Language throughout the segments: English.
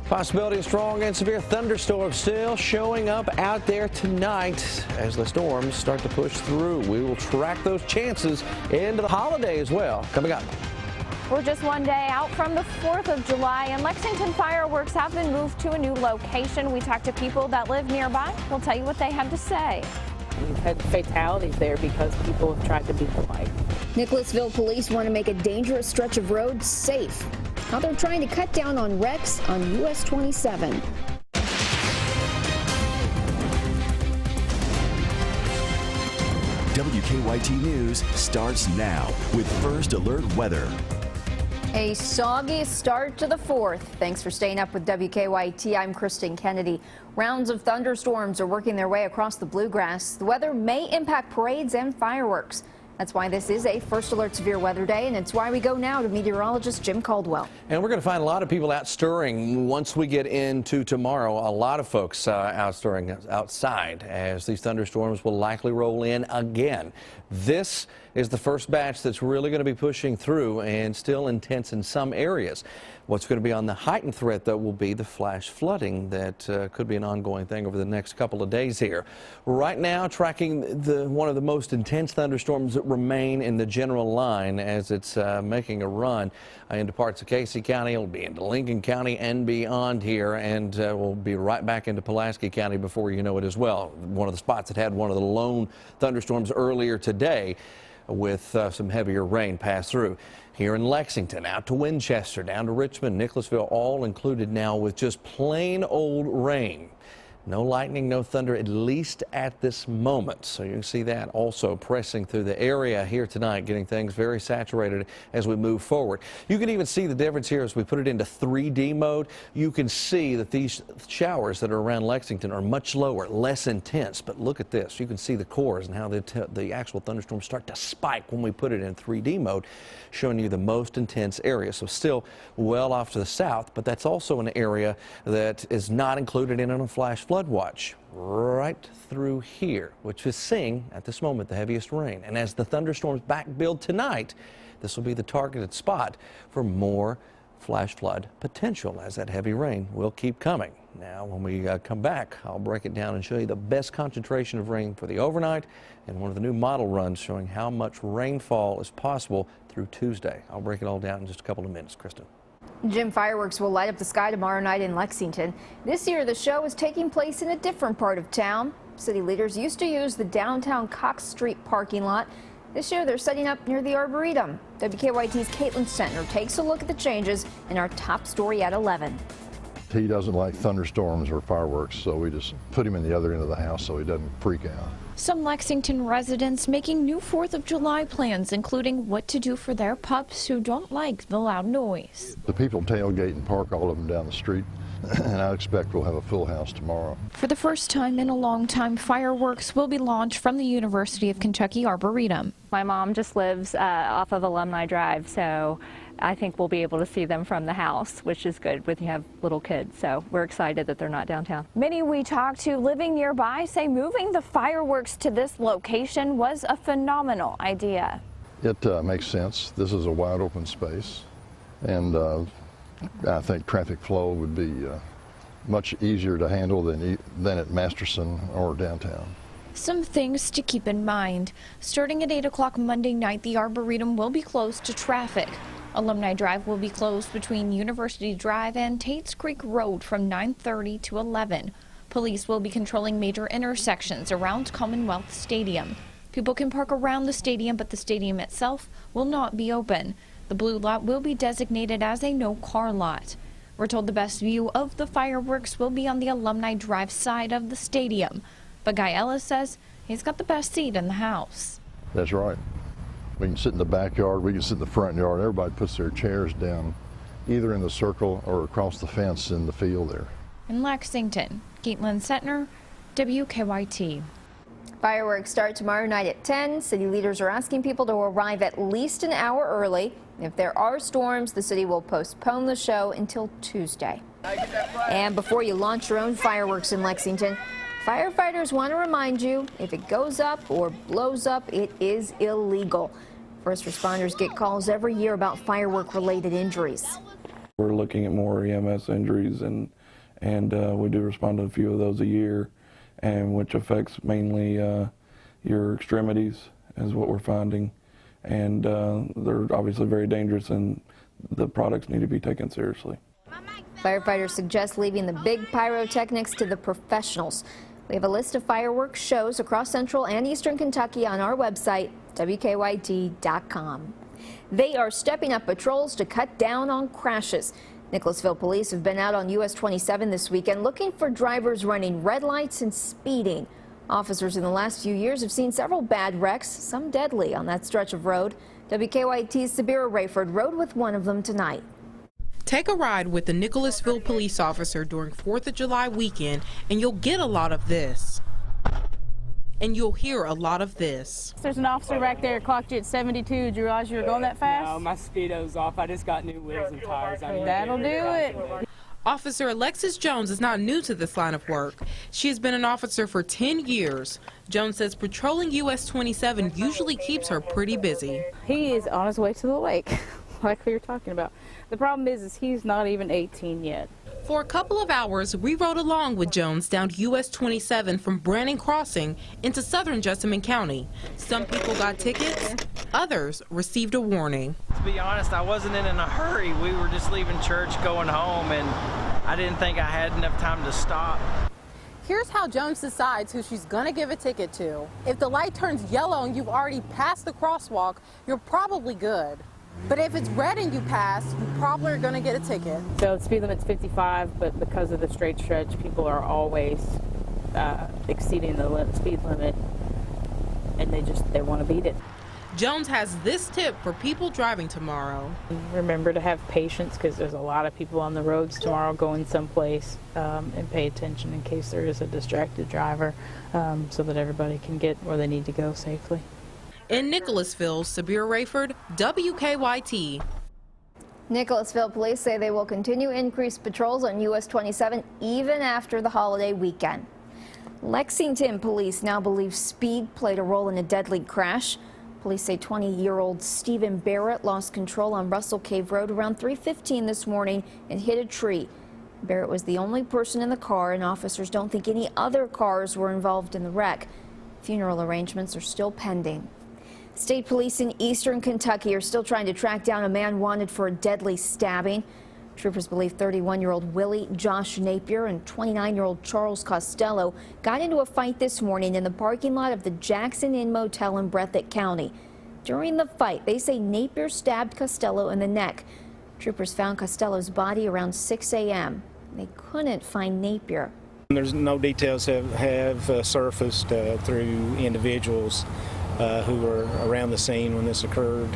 Possibility of strong and severe thunderstorms still showing up out there tonight as the storms start to push through. We will track those chances into the holiday as well. Coming up. We're just one day out from the 4th of July, and Lexington fireworks have been moved to a new location. We talked to people that live nearby. We'll tell you what they have to say. We've had fatalities there because people have tried to be polite. Nicholasville police want to make a dangerous stretch of road safe. How they're trying to cut down on wrecks on US 27. WKYT News starts now with First Alert Weather. A soggy start to the 4th. Thanks for staying up with WKYT. I'm Kristen Kennedy. Rounds of thunderstorms are working their way across the bluegrass. The weather may impact parades and fireworks. That's why this is a First Alert Severe Weather Day, and it's why we go now to meteorologist Jim Caldwell. And we're going to find a lot of people out stirring once we get into tomorrow. A lot of folks out stirring outside as these thunderstorms will likely roll in again. This is the first batch that's really going to be pushing through and still intense in some areas. What's going to be on the heightened threat, though, will be the flash flooding that could be an ongoing thing over the next couple of days here. Right now, tracking one of the most intense thunderstorms that remain in the general line as it's making a run into parts of Casey County. It'll be into Lincoln County and beyond here, and we'll be right back into Pulaski County before you know it as well. One of the spots that had one of the lone thunderstorms earlier today with some heavier rain pass through. Here in Lexington, out to Winchester, down to Richmond, Nicholasville, all included now with just plain old rain. No lightning, no thunder, at least at this moment. So you can see that also pressing through the area here tonight, getting things very saturated as we move forward. You can even see the difference here as we put it into 3D mode. You can see that these showers that are around Lexington are much lower, less intense. But look at this. You can see the cores and how the actual thunderstorms start to spike when we put it in 3D mode, showing you the most intense area. So still well off to the south, but that's also an area that is not included in a flash flood watch right through here, which is seeing at this moment the heaviest rain. And as the thunderstorms back build tonight, this will be the targeted spot for more flash flood potential as that heavy rain will keep coming. Now, when we come back, I'll break it down and show you the best concentration of rain for the overnight and one of the new model runs showing how much rainfall is possible through Tuesday. I'll break it all down in just a couple of minutes. Kristen. Jim, fireworks will light up the sky tomorrow night in Lexington. This year, the show is taking place in a different part of town. City leaders used to use the downtown Cox Street parking lot. This year, they're setting up near the Arboretum. WKYT's Caitlin Sentner takes a look at the changes in our top story at 11. He doesn't like thunderstorms or fireworks, so we just put him in the other end of the house so he doesn't freak out. Some Lexington residents making new 4th of July plans, including what to do for their pups who don't like the loud noise. The people tailgate and park all of them down the street, and I expect we'll have a full house tomorrow. For the first time in a long time, fireworks will be launched from the University of Kentucky Arboretum. My mom just lives off of Alumni Drive, so I think we'll be able to see them from the house, which is good when you have little kids. So we're excited that they're not downtown. Many we talked to living nearby say moving the fireworks to this location was a phenomenal idea. It makes sense. This is a wide open space, and I think traffic flow would be much easier to handle than at Masterson or downtown. Some things to keep in mind. Starting at 8 o'clock Monday night, the Arboretum will be closed to traffic. Alumni Drive will be closed between University Drive and Tates Creek Road from 9:30 to 11. Police will be controlling major intersections around Commonwealth Stadium. People can park around the stadium, but the stadium itself will not be open. The blue lot will be designated as a no-car lot. We're told the best view of the fireworks will be on the Alumni Drive side of the stadium. But Guy Ellis says he's got the best seat in the house. That's right. We can sit in the backyard, we can sit in the front yard. Everybody puts their chairs down either in the circle or across the fence in the field there. In Lexington, Caitlin Sentner, WKYT. Fireworks start tomorrow night at 10. City leaders are asking people to arrive at least an hour early. If there are storms, the city will postpone the show until Tuesday. And before you launch your own fireworks in Lexington, firefighters want to remind you, if it goes up or blows up, it is illegal. First responders get calls every year about firework-related injuries. We're looking at more EMS injuries, and we do respond to a few of those a year, and which affects mainly your extremities is what we're finding. And they're obviously very dangerous, and the products need to be taken seriously. Firefighters suggest leaving the big pyrotechnics to the professionals. We have a list of fireworks shows across central and eastern Kentucky on our website, WKYT.com. They are stepping up patrols to cut down on crashes. Nicholasville police have been out on US 27 this weekend looking for drivers running red lights and speeding. Officers in the last few years have seen several bad wrecks, some deadly, on that stretch of road. WKYT's Sabira Rayford rode with one of them tonight. Take a ride with the Nicholasville police officer during 4th of July weekend, and you'll get a lot of this. And you'll hear a lot of this. There's an officer back there clocked you at 72. Did you realize you were going that fast? No, my speedo's off. I just got new wheels and tires. That'll do it. Officer Alexis Jones is not new to this line of work. She has been an officer for 10 years. Jones says patrolling US 27 usually keeps her pretty busy. He is on his way to the lake, like we were talking about. The problem is he's not even 18 yet. For a couple of hours, we rode along with Jones down US 27 from Brannan Crossing into southern Jessamine County. Some people got tickets, others received a warning. To be honest, I wasn't in a hurry. We were just leaving church, going home, and I didn't think I had enough time to stop. Here's how Jones decides who she's going to give a ticket to. If the light turns yellow and you've already passed the crosswalk, you're probably good. But if it's red and you pass, you probably are going to get a ticket. So the speed limit's 55, but because of the straight stretch, people are always exceeding the speed limit, and they want to beat it. Jones has this tip for people driving tomorrow. Remember to have patience, because there's a lot of people on the roads tomorrow going someplace, and pay attention in case there is a distracted driver, so that everybody can get where they need to go safely. In Nicholasville, Sabira Rayford, WKYT. Nicholasville police say they will continue increased patrols on US 27 even after the holiday weekend. Lexington police now believe speed played a role in a deadly crash. Police say 20-year-old Stephen Barrett lost control on Russell Cave Road around 3:15 this morning and hit a tree. Barrett was the only person in the car, and officers don't think any other cars were involved in the wreck. Funeral arrangements are still pending. State police in eastern Kentucky are still trying to track down a man wanted for a deadly stabbing. Troopers believe 31-year-old Willie Josh Napier and 29-year-old Charles Costello got into a fight this morning in the parking lot of the Jackson Inn Motel in Breathitt County. During the fight, they say Napier stabbed Costello in the neck. Troopers found Costello's body around 6 a.m. They couldn't find Napier. There's no details have surfaced through individuals who were around the scene when this occurred,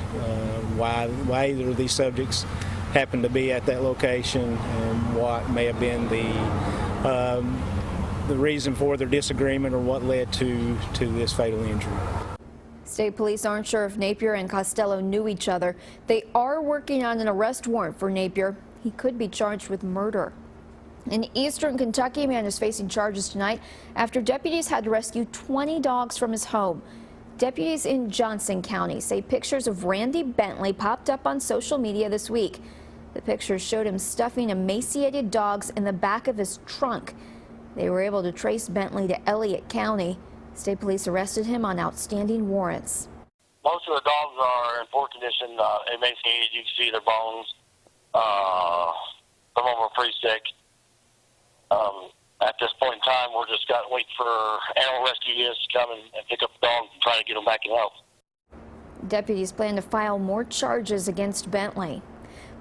why either of these subjects happened to be at that location, and what may have been the reason for their disagreement or what led to this fatal injury. State police aren't sure if Napier and Costello knew each other. They are working on an arrest warrant for Napier. He could be charged with murder. In eastern Kentucky, a man is facing charges tonight after deputies had to rescue 20 dogs from his home. Deputies in Johnson County say pictures of Randy Bentley popped up on social media this week. The pictures showed him stuffing emaciated dogs in the back of his trunk. They were able to trace Bentley to Elliott County. State police arrested him on outstanding warrants. Most of the dogs are in poor condition, emaciated. You can see their bones. Some of them are pretty sick. At this point in time, we're just got to wait for animal rescue units to come and pick up the dogs and try to get them back in health. Deputies plan to file more charges against Bentley.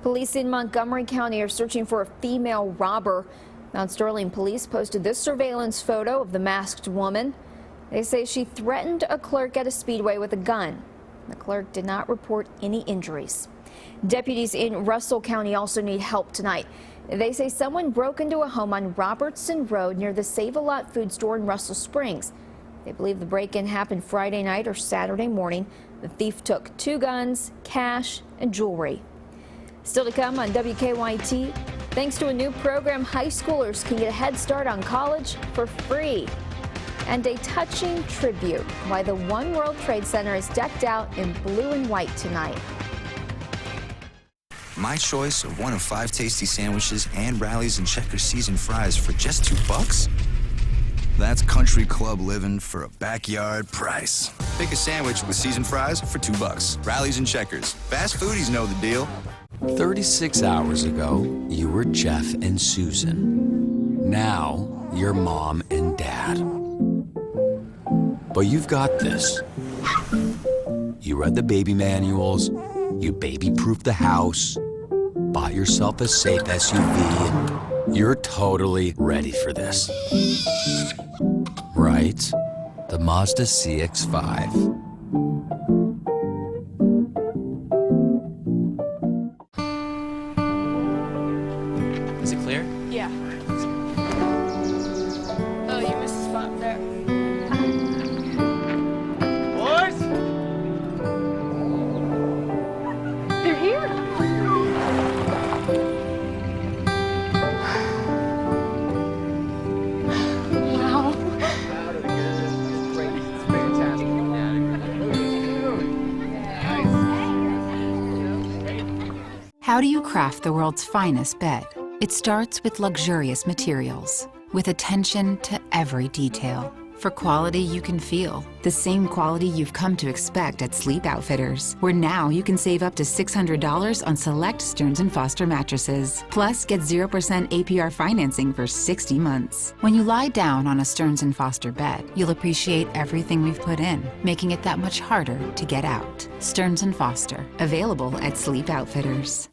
Police in Montgomery County are searching for a female robber. Mount Sterling police posted this surveillance photo of the masked woman. They say she threatened a clerk at a speedway with a gun. The clerk did not report any injuries. Deputies in Russell County also need help tonight. They say someone broke into a home on Robertson Road near the Save-A-Lot food store in Russell Springs. They believe the break-in happened Friday night or Saturday morning. The thief took 2 guns, cash, and jewelry. Still to come on WKYT, thanks to a new program, high schoolers can get a head start on college for free. And a touching tribute, why the One World Trade Center is decked out in blue and white tonight. My choice of one of 5 tasty sandwiches and Rallies and Checkers seasoned fries for just $2? That's country club living for a backyard price. Pick a sandwich with seasoned fries for $2. Rallies and Checkers. Fast foodies know the deal. 36 hours ago, you were Jeff and Susan. Now, you're Mom and Dad. But you've got this. You read the baby manuals, you baby-proofed the house, bought yourself a safe SUV. You're totally ready for this. Right? The Mazda CX-5. Is it clear? Yeah. Oh, you missed a spot there. Boys? They're here. Wow. How do you craft the world's finest bed? It starts with luxurious materials, with attention to every detail. For quality you can feel, the same quality you've come to expect at Sleep Outfitters, where now you can save up to $600 on select Stearns & Foster mattresses. Plus, get 0% APR financing for 60 months. When you lie down on a Stearns & Foster bed, you'll appreciate everything we've put in, making it that much harder to get out. Stearns & Foster, available at Sleep Outfitters.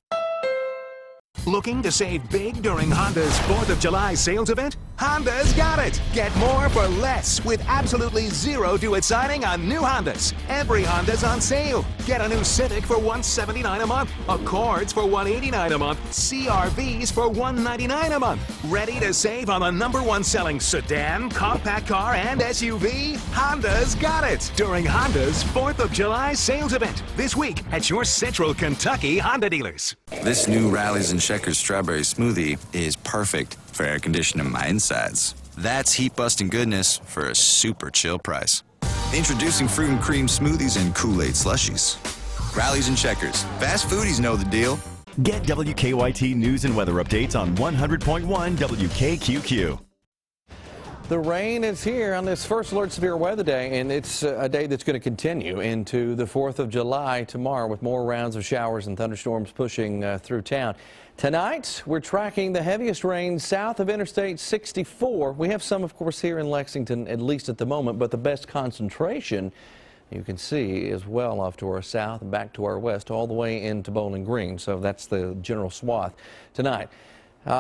Looking to save big during Honda's 4th of July sales event? Honda's got it! Get more for less with absolutely zero due at signing on new Hondas. Every Honda's on sale. Get a new Civic for $179 a month, Accords for $189 a month, CR-Vs for $199 a month. Ready to save on the #1 selling sedan, compact car, and SUV? Honda's got it during Honda's 4th of July sales event this week at your Central Kentucky Honda dealers. This new Rallies and Checkers strawberry smoothie is perfect for air conditioning my insides. That's heat-busting goodness for a super chill price. Introducing fruit and cream smoothies and Kool-Aid slushies. Rallies and Checkers. Fast foodies know the deal. Get WKYT news and weather updates on 100.1 WKQQ. The rain is here on this first alert severe weather day, and it's a day that's going to continue into the 4th of July tomorrow with more rounds of showers and thunderstorms pushing through town. Tonight, we're tracking the heaviest rain south of Interstate 64. We have some, of course, here in Lexington, at least at the moment, but the best concentration you can see is well off to our south and back to our west, all the way into Bowling Green. So that's the general swath tonight.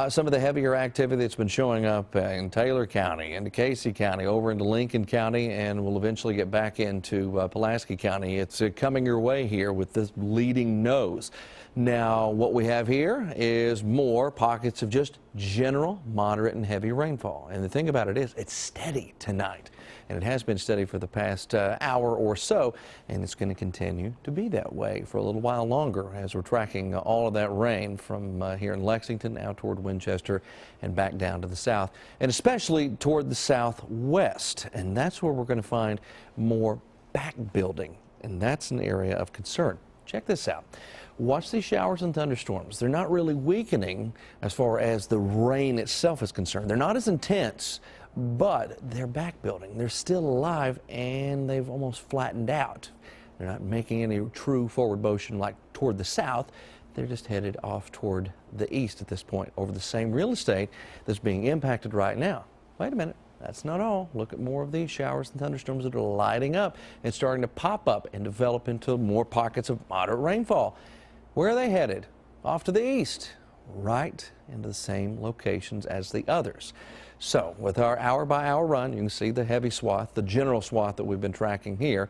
Some of the heavier activity that's been showing up in Taylor County, into Casey County, over into Lincoln County, and we'll eventually get back into Pulaski County. It's coming your way here with this leading nose. Now, what we have here is more pockets of just general, moderate, and heavy rainfall. And the thing about it is, it's steady tonight. And it has been steady for the past hour or so, and it's going to continue to be that way for a little while longer as we're tracking all of that rain from here in Lexington out toward Winchester and back down to the south, and especially toward the southwest. And that's where we're going to find more back building, and that's an area of concern. Check this out. Watch these showers and thunderstorms. They're not really weakening as far as the rain itself is concerned. They're not as intense, but they're back building. They're still alive, and they've almost flattened out. They're not making any true forward motion like toward the south. They're just headed off toward the east at this point over the same real estate that's being impacted right now. Wait a minute. That's not all. Look at more of these showers and thunderstorms that are lighting up and starting to pop up and develop into more pockets of moderate rainfall. Where are they headed? Off to the east, right into the same locations as the others. So with our hour-by-hour run, you can see the heavy swath, the general swath that we've been tracking here.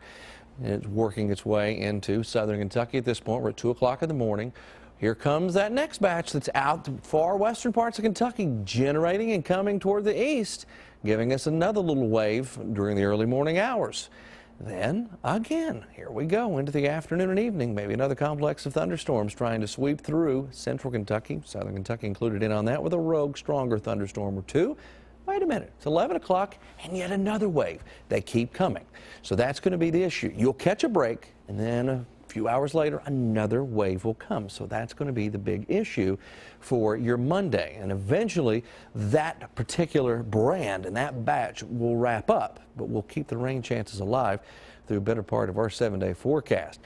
It's working its way into southern Kentucky at this point. We're at 2 o'clock in the morning. Here comes that next batch that's out to far western parts of Kentucky, generating and coming toward the east, giving us another little wave during the early morning hours. Then, again, here we go into the afternoon and evening. Maybe another complex of thunderstorms trying to sweep through central Kentucky, southern Kentucky included in on that, with a rogue, stronger thunderstorm or two. Wait a minute, it's 11 o'clock and yet another wave. They keep coming. So that's going to be the issue. You'll catch a break, and then a few hours later, another wave will come. So that's going to be the big issue for your Monday. And eventually, that particular brand and that batch will wrap up. But we'll keep the rain chances alive through a better part of our 7-day forecast.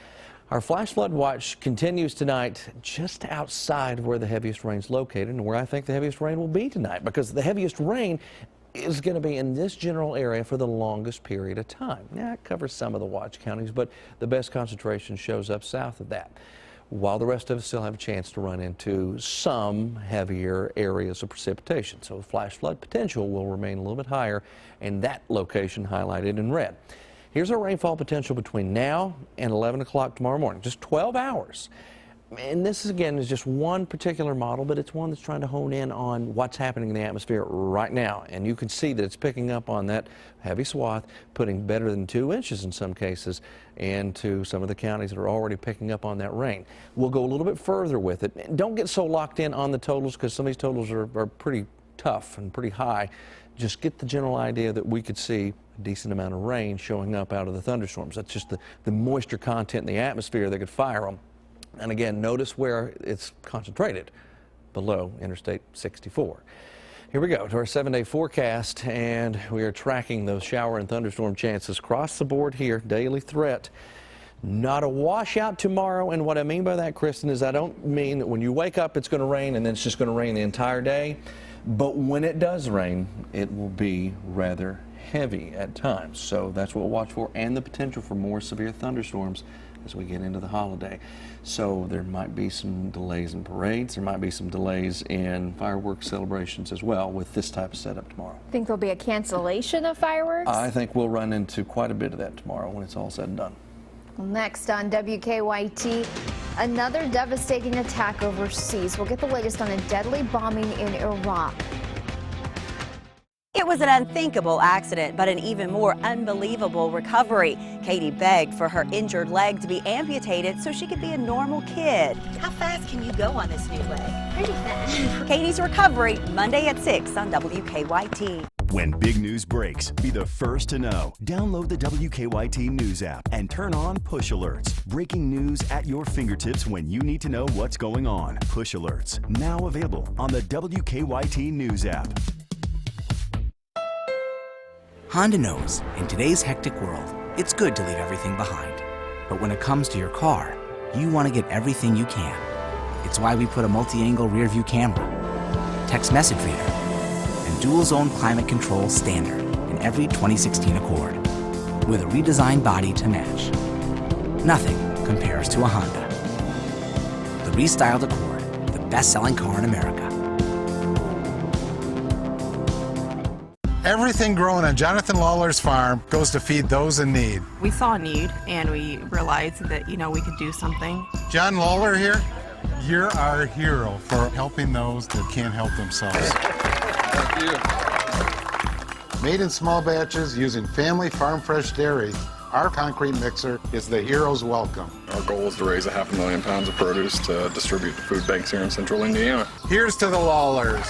Our flash flood watch continues tonight just outside where the heaviest rain is located and where I think the heaviest rain will be tonight, because the heaviest rain is going to be in this general area for the longest period of time. Now, it covers some of the watch counties, but the best concentration shows up south of that, while the rest of us still have a chance to run into some heavier areas of precipitation. So the flash flood potential will remain a little bit higher, and that location highlighted in red. Here's our rainfall potential between now and 11 o'clock tomorrow morning, just 12 hours. And this, again, is just one particular model, but it's one that's trying to hone in on what's happening in the atmosphere right now. And you can see that it's picking up on that heavy swath, putting better than 2 inches in some cases into some of the counties that are already picking up on that rain. We'll go a little bit further with it. Don't get so locked in on the totals, because some of these totals are pretty tough and pretty high. Just get the general idea that we could see a decent amount of rain showing up out of the thunderstorms. That's just the moisture content in the atmosphere that could fire them. And again, notice where it's concentrated, below Interstate 64. Here we go to our 7-day forecast, and we are tracking those shower and thunderstorm chances across the board here. Daily threat. Not a washout tomorrow, and what I mean by that, Kristen, is I don't mean that when you wake up it's going to rain and then it's just going to rain the entire day. But when it does rain, it will be rather heavy at times. So that's what we'll watch for, and the potential for more severe thunderstorms as we get into the holiday. So there might be some delays in parades. There might be some delays in fireworks celebrations as well with this type of setup tomorrow. Think there'll be a cancellation of fireworks? I think we'll run into quite a bit of that tomorrow when it's all said and done. Well, next on WKYT, another devastating attack overseas. We'll get the latest on a deadly bombing in Iraq. It was an unthinkable accident, but an even more unbelievable recovery. Katie begged for her injured leg to be amputated so she could be a normal kid. How fast can you go on this new leg? Pretty fast. Katie's recovery, Monday at 6 on WKYT. When big news breaks, be the first to know. Download the WKYT News app and turn on push alerts. Breaking news at your fingertips when you need to know what's going on. Push alerts, now available on the WKYT News app. Honda knows, in today's hectic world, it's good to leave everything behind. But when it comes to your car, you want to get everything you can. It's why we put a multi-angle rear view camera, text message reader, and dual zone climate control standard in every 2016 Accord, with a redesigned body to match. Nothing compares to a Honda. The restyled Accord, the best-selling car in America. Everything grown on Jonathan Lawler's farm goes to feed those in need. We saw a need and we realized that, we could do something. John Lawler here, you're our hero for helping those that can't help themselves. Thank you. Made in small batches using family farm fresh dairy, our concrete mixer is the hero's welcome. Our goal is to raise 500,000 pounds of produce to distribute to food banks here in central Indiana. Here's to the Lawlers.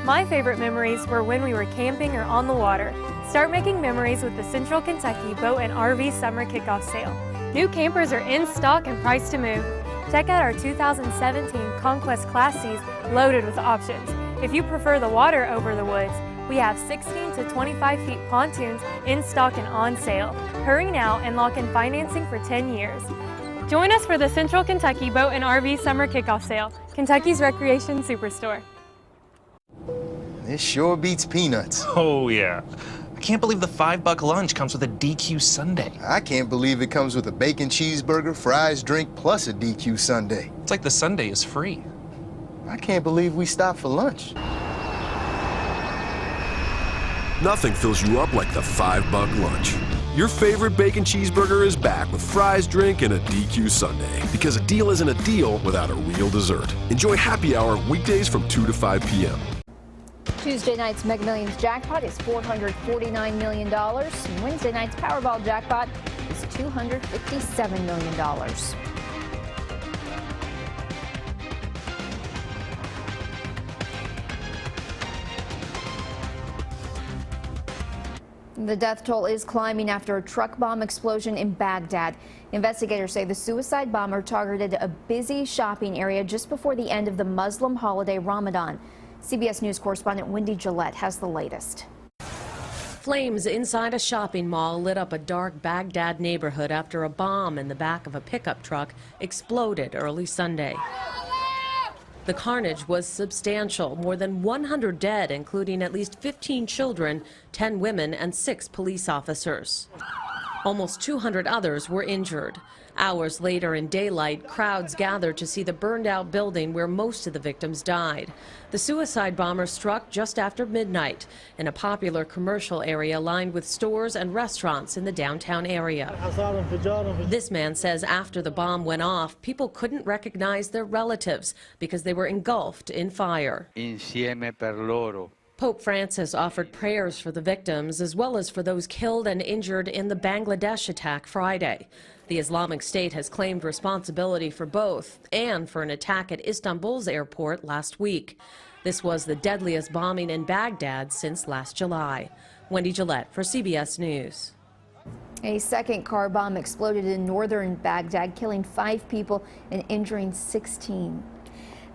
My favorite memories were when we were camping or on the water. Start making memories with the Central Kentucky Boat and RV Summer Kickoff Sale. New campers are in stock and priced to move. Check out our 2017 Conquest Class Cs loaded with options. If you prefer the water over the woods, we have 16 to 25 feet pontoons in stock and on sale. Hurry now and lock in financing for 10 years. Join us for the Central Kentucky Boat and RV Summer Kickoff Sale, Kentucky's Recreation Superstore. This sure beats peanuts. Oh, yeah. I can't believe the $5 lunch comes with a DQ Sundae. I can't believe it comes with a bacon cheeseburger, fries, drink, plus a DQ Sundae. It's like the Sundae is free. I can't believe we stopped for lunch. Nothing fills you up like the $5 lunch. Your favorite bacon cheeseburger is back with fries, drink, and a DQ Sundae. Because a deal isn't a deal without a real dessert. Enjoy happy hour weekdays from 2 to 5 p.m. Tuesday night's Mega Millions jackpot is $449 million. And Wednesday night's Powerball jackpot is $257 million. The death toll is climbing after a truck bomb explosion in Baghdad. Investigators say the suicide bomber targeted a busy shopping area just before the end of the Muslim holiday Ramadan. CBS News correspondent Wendy Gillette has the latest. Flames inside a shopping mall lit up a dark Baghdad neighborhood after a bomb in the back of a pickup truck exploded early Sunday. The carnage was substantial, more than 100 dead, including at least 15 children, 10 women, and 6 police officers. Almost 200 others were injured. Hours later in daylight, crowds gathered to see the burned-out building where most of the victims died. The suicide bomber struck just after midnight in a popular commercial area lined with stores and restaurants in the downtown area. This man says after the bomb went off, people couldn't recognize their relatives because they were engulfed in fire. Insieme per loro. Pope Francis offered prayers for the victims as well as for those killed and injured in the Bangladesh attack Friday. The Islamic State has claimed responsibility for both and for an attack at Istanbul's airport last week. This was the deadliest bombing in Baghdad since last July. Wendy Gillette for CBS News. A second car bomb exploded in northern Baghdad, killing 5 people and injuring 16.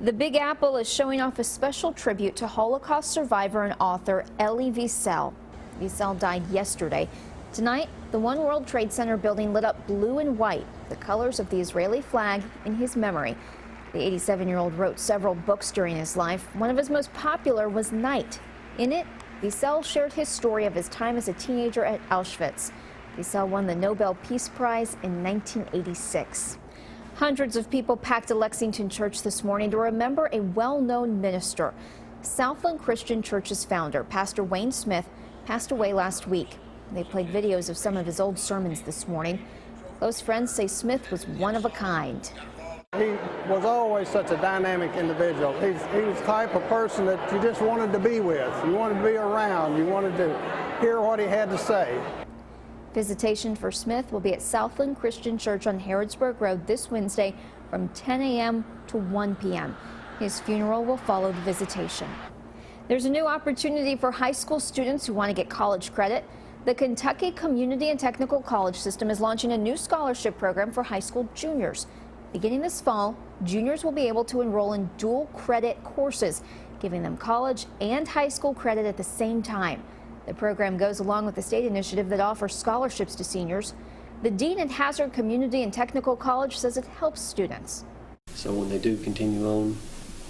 The Big Apple is showing off a special tribute to Holocaust survivor and author Elie Wiesel. Wiesel died yesterday. Tonight, the One World Trade Center building lit up blue and white, the colors of the Israeli flag, in his memory. The 87-year-old wrote several books during his life. One of his most popular was Night. In it, Wiesel shared his story of his time as a teenager at Auschwitz. Wiesel won the Nobel Peace Prize in 1986. Hundreds of people packed to Lexington Church this morning to remember a well-known minister. Southland Christian Church's founder, Pastor Wayne Smith, passed away last week. They played videos of some of his old sermons this morning. Close friends say Smith was one of a kind. He was always such a dynamic individual. He was the type of person that you just wanted to be with. You wanted to be around. You wanted to hear what he had to say. Visitation for Smith will be at Southland Christian Church on Harrodsburg Road this Wednesday from 10 a.m. to 1 p.m. His funeral will follow the visitation. There's a new opportunity for high school students who want to get college credit. The Kentucky Community and Technical College System is launching a new scholarship program for high school juniors. Beginning this fall, juniors will be able to enroll in dual credit courses, giving them college and high school credit at the same time. The program goes along with the state initiative that offers scholarships to seniors. The dean at Hazard Community and Technical College says it helps students. So when they do continue on,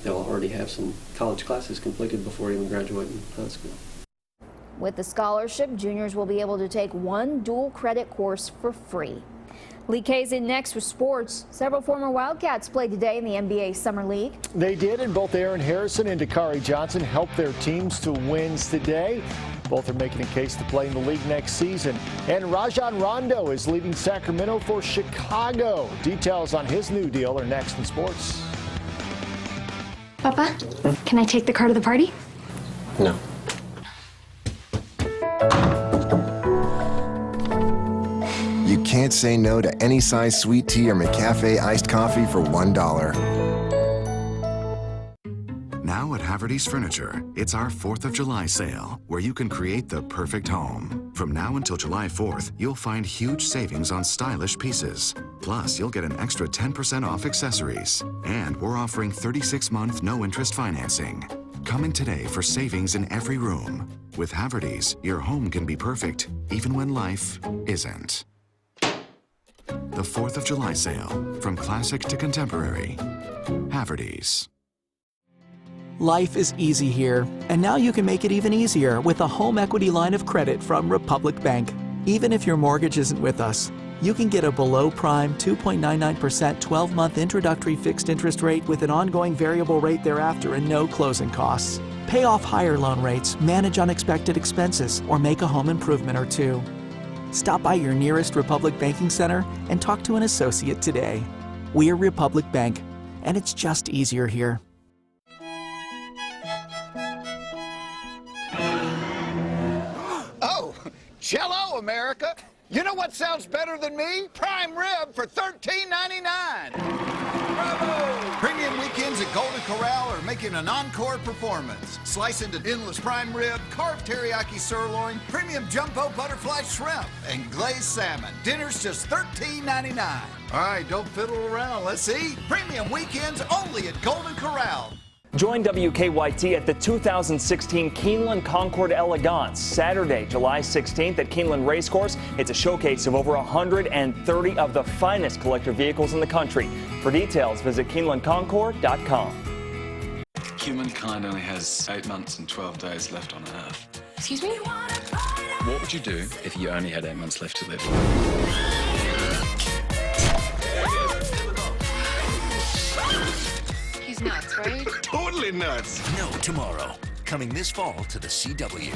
they'll already have some college classes completed before even graduating high school. With the scholarship, juniors will be able to take one dual credit course for free. Lee K's in next with sports. Several former Wildcats played today in the NBA Summer League. They did, and both Aaron Harrison and Dakari Johnson helped their teams to wins today. Both are making a case to play in the league next season. And Rajon Rondo is leaving Sacramento for Chicago. Details on his new deal are next in sports. Papa, can I take the car to the party? No. You can't say no to any size sweet tea or McCafe iced coffee for $1. Now at Haverty's Furniture, it's our 4th of July sale, where you can create the perfect home. From now until July 4th, you'll find huge savings on stylish pieces. Plus, you'll get an extra 10% off accessories. And we're offering 36-month no-interest financing. Come in today for savings in every room. With Haverty's, your home can be perfect, even when life isn't. The 4th of July sale, from classic to contemporary. Haverty's. Life is easy here, and now you can make it even easier with a home equity line of credit from Republic Bank. Even if your mortgage isn't with us, you can get a below-prime 2.99% 12-month introductory fixed interest rate with an ongoing variable rate thereafter and no closing costs. Pay off higher loan rates, manage unexpected expenses, or make a home improvement or two. Stop by your nearest Republic Banking Center and talk to an associate today. We're Republic Bank, and it's just easier here. Oh, Jell-O, America! You know what sounds better than me? Prime rib for $13.99. Premium weekends at Golden Corral are making an encore performance. Slice into endless prime rib, carved teriyaki sirloin, premium jumbo butterfly shrimp, and glazed salmon. Dinner's just $13.99. All right, don't fiddle around. Let's eat. Premium weekends only at Golden Corral. Join WKYT at the 2016 Keeneland Concord Elegance, Saturday, July 16th at Keeneland Racecourse. It's a showcase of over 130 of the finest collector vehicles in the country. For details, visit KeenelandConcord.com. Humankind only has 8 months and 12 days left on Earth. Excuse me? What would you do if you only had 8 months left to live? He's nuts, right? Totally nuts. No tomorrow. Coming this fall to the CW.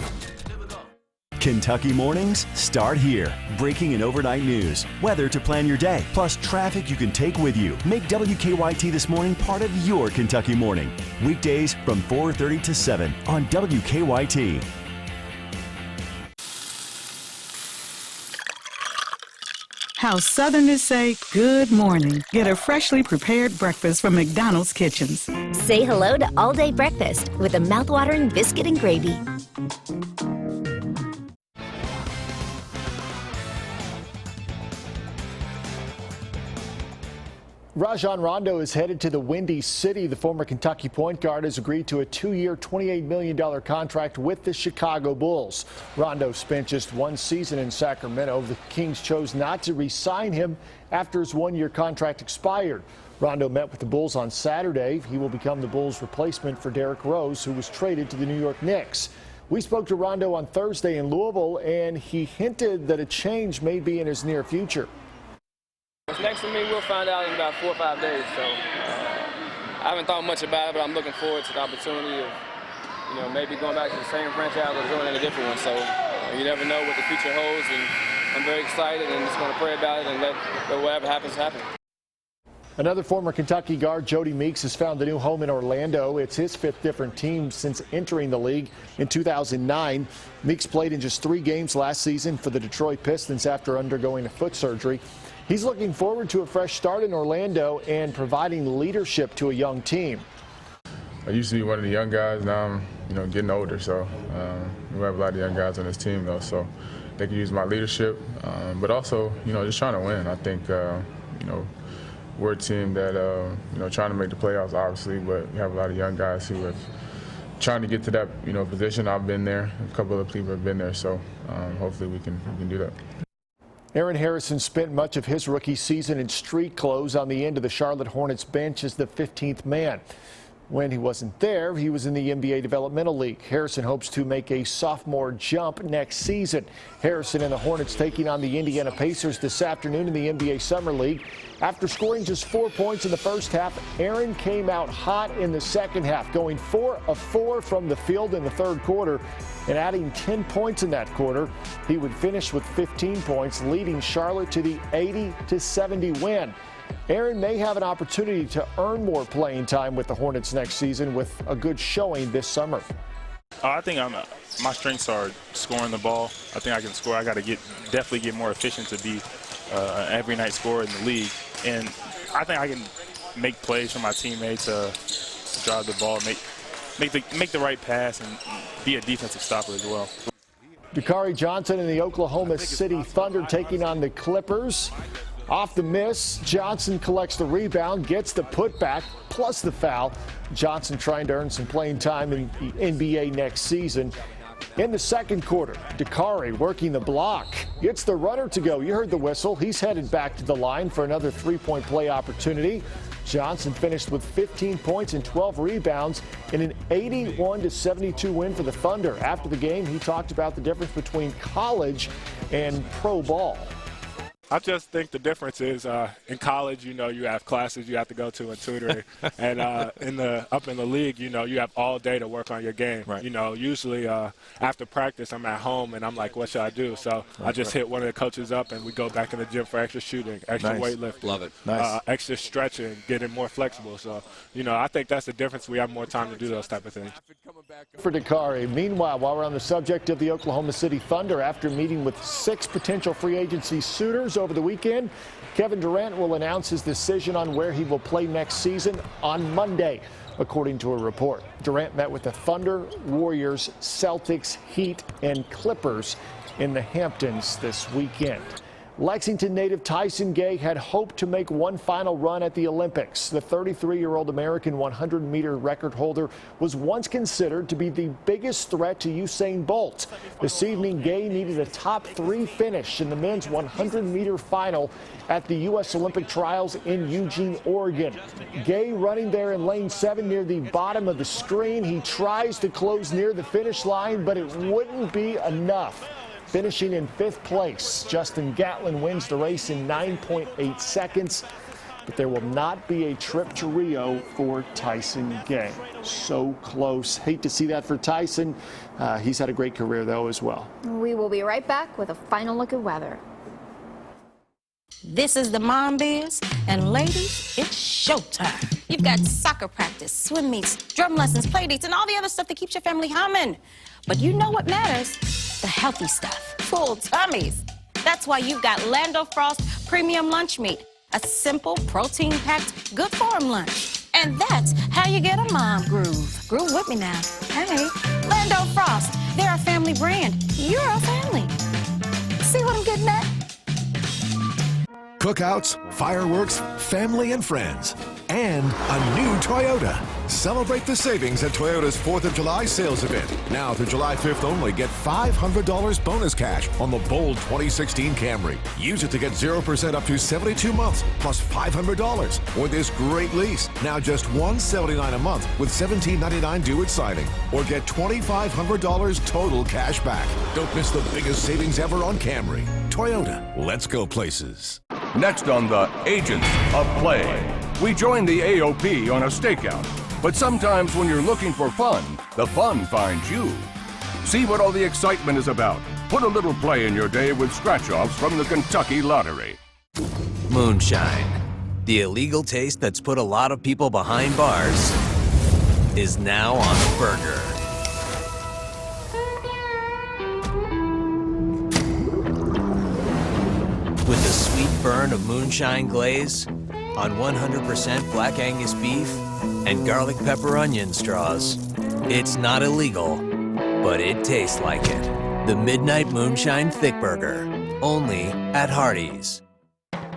Kentucky mornings start here. Breaking and overnight news, weather to plan your day, plus traffic you can take with you. Make WKYT This Morning part of your Kentucky morning. Weekdays from 4:30 to 7 on WKYT. How Southerners say good morning. Get a freshly prepared breakfast from McDonald's Kitchens. Say hello to all-day breakfast with a mouthwatering biscuit and gravy. Rajon Rondo is headed to the Windy City. The former Kentucky point guard has agreed to a 2-year, $28 million contract with the Chicago Bulls. Rondo spent just one season in Sacramento. The Kings chose not to re-sign him after his one-year contract expired. Rondo met with the Bulls on Saturday. He will become the Bulls' replacement for Derrick Rose, who was traded to the New York Knicks. We spoke to Rondo on Thursday in Louisville, and he hinted that a change may be in his near future. What's next for me, we'll find out in about 4 or 5 days. So I haven't thought much about it, but I'm looking forward to the opportunity of, maybe going back to the same franchise or joining a different one. So you never know what the future holds, and I'm very excited and just going to pray about it and let whatever happens happen. Another former Kentucky guard, Jody Meeks, has found a new home in Orlando. It's his 5th different team since entering the league in 2009. Meeks played in just 3 games last season for the Detroit Pistons after undergoing a foot surgery. He's looking forward to a fresh start in Orlando and providing leadership to a young team. I used to be one of the young guys. Now I'm, getting older. So we have a lot of young guys on this team, though. So they can use my leadership, but also, just trying to win. I think, we're a team that, trying to make the playoffs, obviously, but we have a lot of young guys who have trying to get to that, position. I've been there. A couple of people have been there. So hopefully we can do that. Aaron Harrison spent much of his rookie season in street clothes on the end of the Charlotte Hornets bench as the 15th man. When he wasn't there, he was in the NBA Developmental League. Harrison hopes to make a sophomore jump next season. Harrison and the Hornets taking on the Indiana Pacers this afternoon in the NBA Summer League. After scoring just 4 points in the first half, Aaron came out hot in the second half, going 4 of 4 from the field in the third quarter and adding 10 points in that quarter. He would finish with 15 points, leading Charlotte to the 80-70 win. Aaron may have an opportunity to earn more playing time with the Hornets next season with a good showing this summer. I think my strengths are scoring the ball. I think I can score. I got to definitely get more efficient to be an every night scorer in the league. And I think I can make plays for my teammates, drive the ball, make the right pass, and be a defensive stopper as well. Dakari Johnson and the Oklahoma City Thunder taking on the Clippers. Off the miss, Johnson collects the rebound, gets the putback, plus the foul. Johnson trying to earn some playing time in the NBA next season. In the second quarter, Dakari working the block. Gets the runner to go. You heard the whistle. He's headed back to the line for another three-point play opportunity. Johnson finished with 15 points and 12 rebounds in an 81-72 win for the Thunder. After the game, he talked about the difference between college and pro ball. I just think the difference is in college, you have classes you have to go to and tutoring, and up in the league, you have all day to work on your game. Right. Usually after practice, I'm at home and I'm like, what should I do? So I just hit one of the coaches up and we go back in the gym for extra shooting, extra weightlifting. Love it. Nice. Extra stretching, getting more flexible. So, I think that's the difference. We have more time to do those type of things. For Dakari. Meanwhile, while we're on the subject of the Oklahoma City Thunder, after meeting with 6 potential free agency suitors announced over the weekend. Kevin Durant will announce his decision on where he will play next season on Monday, according to a report. Durant met with the Thunder, Warriors, Celtics, Heat, and Clippers in the Hamptons this weekend. Lexington native Tyson Gay had hoped to make one final run at the Olympics. The 33-year-old American 100-meter record holder was once considered to be the biggest threat to Usain Bolt. This evening, Gay needed a top 3 finish in the men's 100-meter final at the U.S. Olympic trials in Eugene, Oregon. Gay running there in lane 7 near the bottom of the screen. He tries to close near the finish line, but it wouldn't be enough. Finishing in 5th place, Justin Gatlin wins the race in 9.8 seconds, but there will not be a trip to Rio for Tyson Gay. So close. Hate to see that for Tyson. He's had a great career, though, as well. We will be right back with a final look at weather. This is the Mom Biz, and ladies, it's showtime. You've got soccer practice, swim meets, drum lessons, play dates, and all the other stuff that keeps your family humming. But you know what matters? The healthy stuff, full tummies. That's why you've got Lando Frost Premium Lunch Meat, a simple, protein-packed, good-for-'em lunch. And that's how you get a mom groove. Groove with me now. Hey, Lando Frost, they're a family brand. You're a family. See what I'm getting at? Cookouts, fireworks, family and friends, and a new Toyota. Celebrate the savings at Toyota's 4th of July sales event. Now through July 5th only, get $500 bonus cash on the bold 2016 Camry. Use it to get 0% up to 72 months plus $500. Or this great lease, now just $179 a month with $17.99 due at signing. Or get $2,500 total cash back. Don't miss the biggest savings ever on Camry. Toyota, let's go places. Next on the Agents of Play, we join the AOP on a stakeout. But sometimes when you're looking for fun, the fun finds you. See what all the excitement is about. Put a little play in your day with scratch-offs from the Kentucky Lottery. Moonshine, the illegal taste that's put a lot of people behind bars, is now on a burger. With the sweet burn of moonshine glaze on 100% Black Angus beef and garlic pepper onion straws. It's not illegal, but it tastes like it. The Midnight Moonshine Thick Burger, only at Hardee's.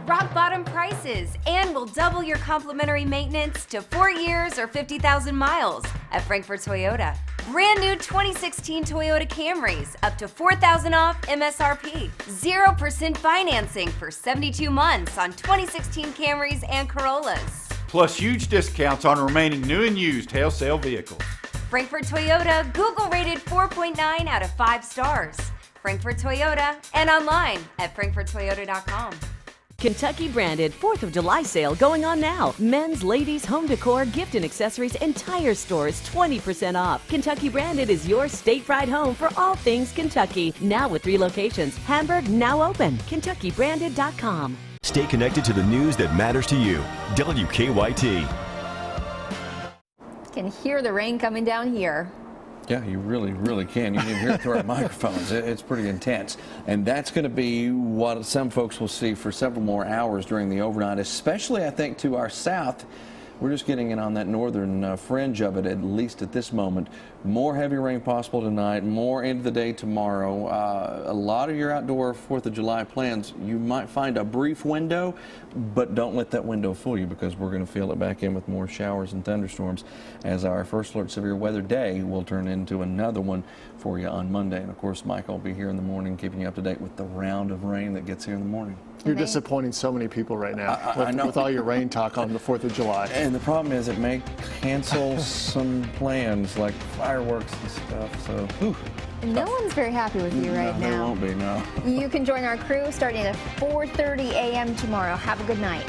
Rock bottom prices, and we'll double your complimentary maintenance to 4 years or 50,000 miles at Frankfort Toyota. Brand new 2016 Toyota Camrys, up to $4,000 off MSRP. 0% financing for 72 months on 2016 Camrys and Corollas. Plus huge discounts on remaining new and used hail sale vehicles. Frankfort Toyota, Google rated 4.9 out of 5 stars. Frankfort Toyota, and online at frankforttoyota.com. Kentucky branded 4th of July sale going on now. Men's, ladies, home decor, gift and accessories, entire stores 20% off. Kentucky branded is your state pride home for all things Kentucky. Now with 3 locations. Hamburg now open. KentuckyBranded.com. Stay connected to the news that matters to you. WKYT. Can hear the rain coming down here. Yeah, you really, really can. You can hear it through our microphones. It's pretty intense. And that's going to be what some folks will see for several more hours during the overnight, especially, I think, to our south. We're just getting in on that northern fringe of it, at least at this moment. More heavy rain possible tonight, more into the day tomorrow. A lot of your outdoor 4th of July plans, you might find a brief window, but don't let that window fool you, because we're going to fill it back in with more showers and thunderstorms as our first alert severe weather day will turn into another one for you on Monday. And of course, Mike will be here in the morning keeping you up to date with the round of rain that gets here in the morning. You're disappointing so many people right now with all your rain talk on the 4th of July. And the problem is it may cancel some plans like fireworks and stuff. So, whew. No one's very happy with you right now. They won't be, no. You can join our crew starting at 4:30 a.m. tomorrow. Have a good night.